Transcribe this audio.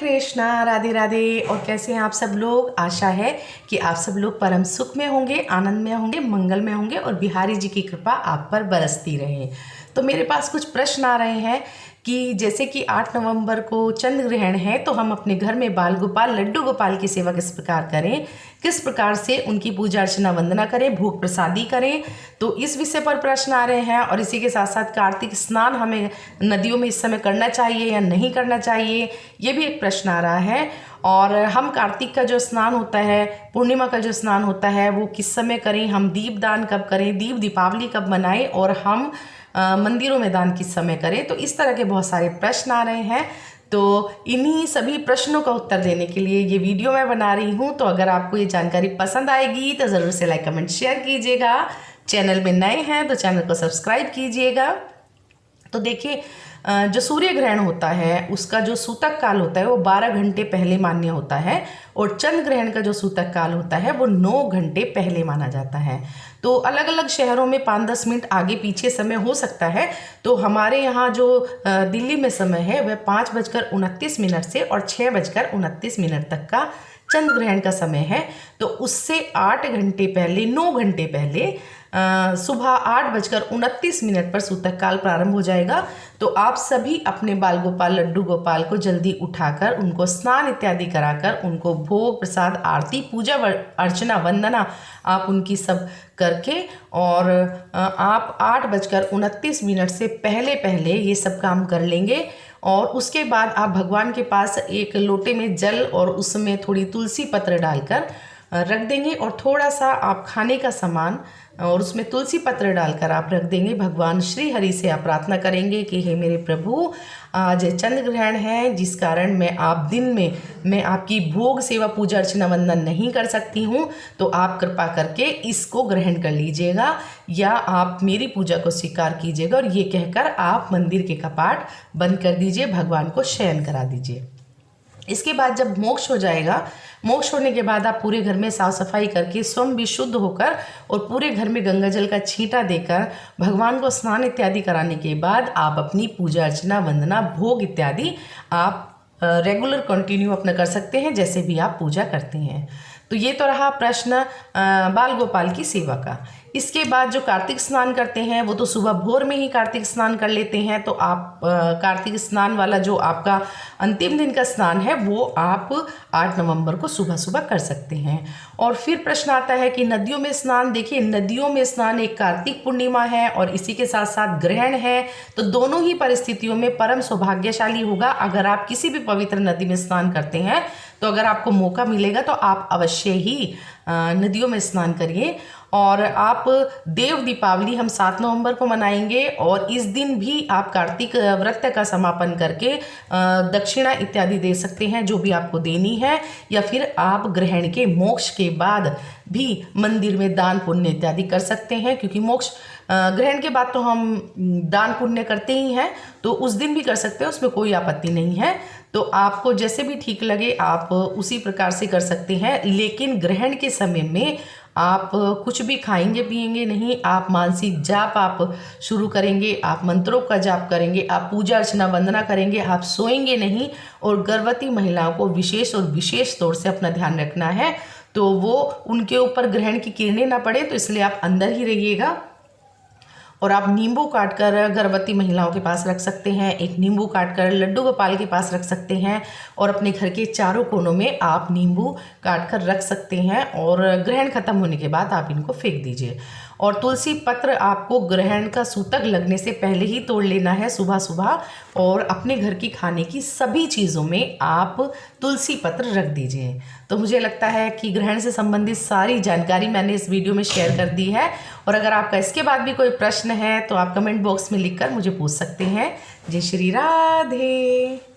कृष्णा, राधे राधे। और कैसे हैं आप सब लोग। आशा है कि आप सब लोग परम सुख में होंगे, आनंद में होंगे, मंगल में होंगे और बिहारी जी की कृपा आप पर बरसती रहे। तो मेरे पास कुछ प्रश्न आ रहे हैं कि जैसे कि 8 नवंबर को चंद्र ग्रहण है, तो हम अपने घर में बाल गोपाल, लड्डू गोपाल की सेवा किस प्रकार करें, किस प्रकार से उनकी पूजा अर्चना वंदना करें, भोग प्रसादी करें। तो इस विषय पर प्रश्न आ रहे हैं। और इसी के साथ साथ कार्तिक स्नान हमें नदियों में इस समय करना चाहिए या नहीं करना चाहिए, ये भी एक प्रश्न आ रहा है। और हम कार्तिक का जो स्नान होता है, पूर्णिमा का जो स्नान होता है, वो किस समय करें, हम दीपदान कब करें, दीपावली कब मनाएं, और हम मंदिरों में दान किस समय करें। तो इस तरह के बहुत सारे प्रश्न आ रहे हैं। तो इन्हीं सभी प्रश्नों का उत्तर देने के लिए ये वीडियो मैं बना रही हूँ। तो अगर आपको ये जानकारी पसंद आएगी तो ज़रूर से लाइक कमेंट शेयर कीजिएगा। चैनल में नए हैं तो चैनल को सब्सक्राइब कीजिएगा। तो देखिए, जो सूर्य ग्रहण होता है उसका जो सूतक काल होता है वो 12 घंटे पहले मान्य होता है, और चंद्र ग्रहण का जो सूतक काल होता है वो 9 घंटे पहले माना जाता है। तो अलग अलग शहरों में 5-10 मिनट आगे पीछे समय हो सकता है। तो हमारे यहाँ जो दिल्ली में समय है वह 5:29 से और 6:29 तक का चंद्र ग्रहण का समय है। तो उससे 8 घंटे पहले, 9 घंटे पहले सुबह 8:29 पर सूतक काल प्रारंभ हो जाएगा। तो आप सभी अपने बाल गोपाल, लड्डू गोपाल को जल्दी उठाकर उनको स्नान इत्यादि कराकर उनको भोग प्रसाद, आरती, पूजा अर्चना वंदना आप उनकी सब करके, और आप 8:29 से पहले पहले ये सब काम कर लेंगे। और उसके बाद आप भगवान के पास एक लोटे में जल और उसमें थोड़ी तुलसी पत्र डालकर रख देंगे, और थोड़ा सा आप खाने का सामान और उसमें तुलसी पत्र डालकर आप रख देंगे। भगवान श्री हरि से आप प्रार्थना करेंगे कि हे मेरे प्रभु, आज चंद्र ग्रहण है जिस कारण मैं आपकी भोग सेवा पूजा अर्चना वंदन नहीं कर सकती हूँ, तो आप कृपा करके इसको ग्रहण कर लीजिएगा या आप मेरी पूजा को स्वीकार कीजिएगा। और ये कहकर आप मंदिर के कपाट बंद कर दीजिए, भगवान को शयन करा दीजिए। इसके बाद जब मोक्ष हो जाएगा, मोक्ष होने के बाद आप पूरे घर में साफ सफाई करके स्वयं भी शुद्ध होकर और पूरे घर में गंगा जल का छींटा देकर भगवान को स्नान इत्यादि कराने के बाद आप अपनी पूजा अर्चना वंदना भोग इत्यादि आप रेगुलर कंटिन्यू अपना कर सकते हैं, जैसे भी आप पूजा करते हैं। तो ये तो रहा प्रश्न बाल गोपाल की सेवा का। इसके बाद जो कार्तिक स्नान करते हैं वो तो सुबह भोर में ही कार्तिक स्नान कर लेते हैं। तो आप कार्तिक स्नान वाला जो आपका अंतिम दिन का स्नान है वो आप 8 नवंबर को सुबह सुबह कर सकते हैं। और फिर प्रश्न आता है कि नदियों में स्नान। देखिए, नदियों में स्नान एक कार्तिक पूर्णिमा है और इसी के साथ साथ ग्रहण है, तो दोनों ही परिस्थितियों में परम सौभाग्यशाली होगा अगर आप किसी भी पवित्र नदी में स्नान करते हैं। तो अगर आपको मौका मिलेगा तो आप अवश्य ही नदियों में स्नान करिए। और आप देव दीपावली हम 7 नवंबर को मनाएंगे, और इस दिन भी आप कार्तिक व्रत का समापन करके दक्षिणा इत्यादि दे सकते हैं जो भी आपको देनी है, या फिर आप ग्रहण के मोक्ष के बाद भी मंदिर में दान पुण्य इत्यादि कर सकते हैं, क्योंकि मोक्ष ग्रहण के बाद तो हम दान पुण्य करते ही हैं, तो उस दिन भी कर सकते हैं, उसमें कोई आपत्ति नहीं है। तो आपको जैसे भी ठीक लगे आप उसी प्रकार से कर सकते हैं। लेकिन ग्रहण के समय में आप कुछ भी खाएंगे पिएंगे नहीं, आप मानसिक जाप आप शुरू करेंगे, आप मंत्रों का जाप करेंगे, आप पूजा अर्चना वंदना करेंगे, आप सोएंगे नहीं। और गर्भवती महिलाओं को विशेष तौर से अपना ध्यान रखना है, तो वो उनके ऊपर ग्रहण की किरणें ना पड़े, तो इसलिए आप अंदर ही रहिएगा। और आप नींबू काटकर गर्भवती महिलाओं के पास रख सकते हैं, एक नींबू काटकर लड्डू गोपाल के पास रख सकते हैं, और अपने घर के चारों कोनों में आप नींबू काटकर रख सकते हैं। और ग्रहण खत्म होने के बाद आप इनको फेंक दीजिए। और तुलसी पत्र आपको ग्रहण का सूतक लगने से पहले ही तोड़ लेना है सुबह सुबह, और अपने घर की खाने की सभी चीज़ों में आप तुलसी पत्र रख दीजिए। तो मुझे लगता है कि ग्रहण से संबंधित सारी जानकारी मैंने इस वीडियो में शेयर कर दी है। और अगर आपका इसके बाद भी कोई प्रश्न है तो आप कमेंट बॉक्स में लिखकर मुझे पूछ सकते हैं। जय श्री राधे।